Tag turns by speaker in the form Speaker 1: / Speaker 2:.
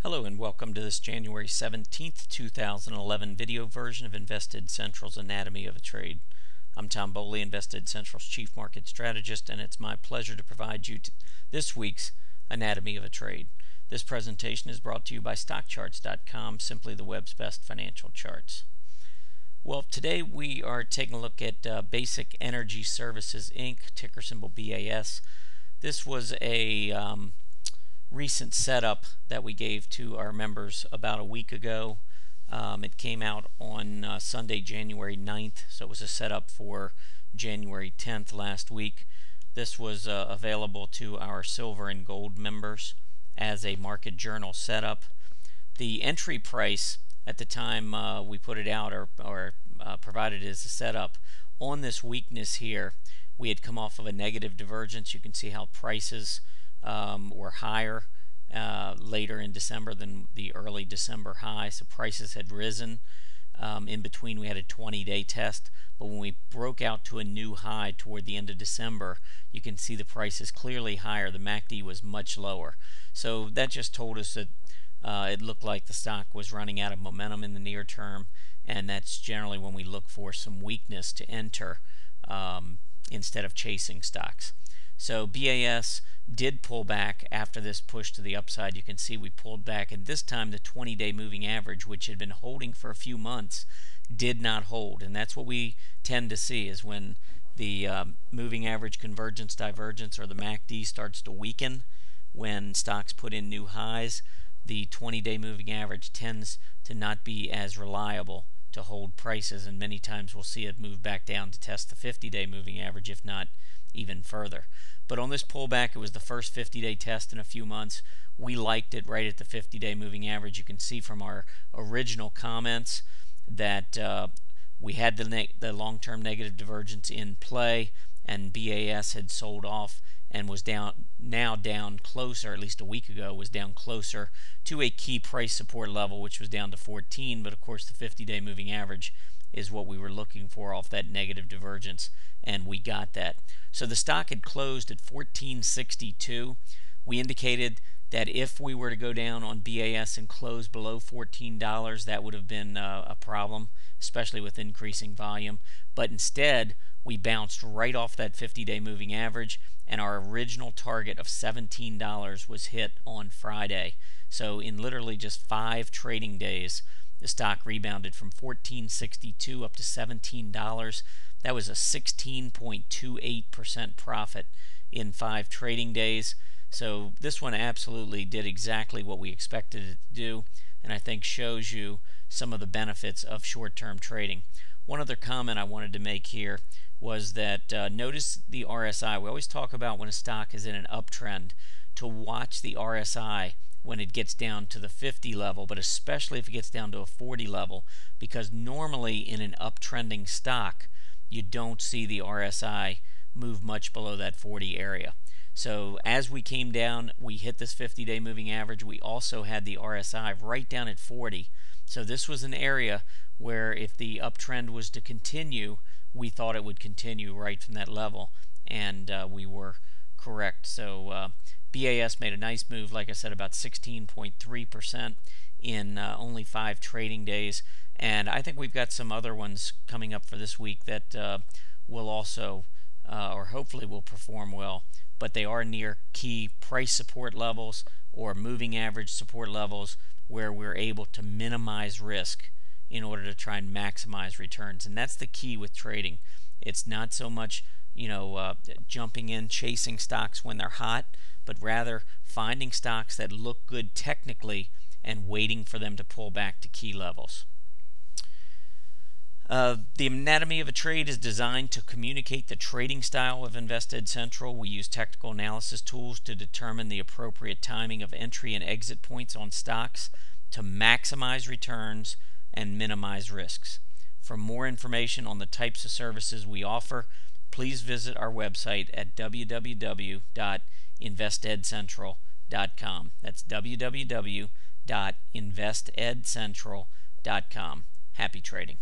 Speaker 1: Hello and welcome to this January 17th, 2011 video version of Invested Central's Anatomy of a Trade. I'm Tom Boley, Invested Central's Chief Market Strategist, and it's my pleasure to provide you this week's Anatomy of a Trade. This presentation is brought to you by StockCharts.com, simply the web's best financial charts. Well, today we are taking a look at Basic Energy Services, Inc., ticker symbol BAS. This was a recent setup that we gave to our members about a week ago. It came out on Sunday, January 9th, so it was a setup for January 10th last week. This was available to our silver and gold members as a market journal setup. The entry price at the time we put it out or provided as a setup on this weakness here, we had come off of a negative divergence. You can see how prices were higher later in December than the early December high, so prices had risen. In between we had a 20-day test, but when we broke out to a new high toward the end of December, you can see the prices clearly higher. The MACD was much lower, so that just told us that it looked like the stock was running out of momentum in the near term, and that's generally when we look for some weakness to enter instead of chasing stocks. So BAS did pull back after this push to the upside. You can see we pulled back, and this time the 20-day moving average, which had been holding for a few months, did not hold. And that's what we tend to see, is when the moving average convergence divergence, or the MACD, starts to weaken, when stocks put in new highs, the 20-day moving average tends to not be as reliable to hold prices, and many times we'll see it move back down to test the 50-day moving average, if not even further. But on this pullback, it was the first 50-day test in a few months. We liked it right at the 50-day moving average. You can see from our original comments that we had the long-term negative divergence in play, and BAS had sold off and was now down closer, at least a week ago, was down closer to a key price support level, which was down to 14. But of course the 50-day moving average is what we were looking for off that negative divergence, and we got that. So the stock had closed at $14.62. We indicated that if we were to go down on BAS and close below $14, that would have been a problem, especially with increasing volume. But instead, we bounced right off that 50-day moving average, and our original target of $17 was hit on Friday. So in literally just 5 trading days, the stock rebounded from $14.62 up to $17. That was a 16.28% profit in 5 trading days. So this one absolutely did exactly what we expected it to do, and I think shows you some of the benefits of short-term trading. One other comment I wanted to make here was that notice the RSI. We always talk about when a stock is in an uptrend to watch the RSI when it gets down to the 50 level, but especially if it gets down to a 40 level, because normally in an uptrending stock you don't see the RSI move much below that 40 area. So as we came down, we hit this 50-day moving average. We also had the RSI right down at 40. So this was an area where if the uptrend was to continue, we thought it would continue right from that level, and we were correct. So BAS made a nice move, like I said, about 16.3% in only 5 trading days. And I think we've got some other ones coming up for this week that will also, or hopefully will perform well. But they are near key price support levels or moving average support levels where we're able to minimize risk in order to try and maximize returns. And that's the key with trading. It's not so much, jumping in, chasing stocks when they're hot, but rather finding stocks that look good technically and waiting for them to pull back to key levels. The Anatomy of a Trade is designed to communicate the trading style of Invested Central. We use technical analysis tools to determine the appropriate timing of entry and exit points on stocks to maximize returns and minimize risks. For more information on the types of services we offer, please visit our website at www.investedcentral.com. That's www.investedcentral.com. Happy trading.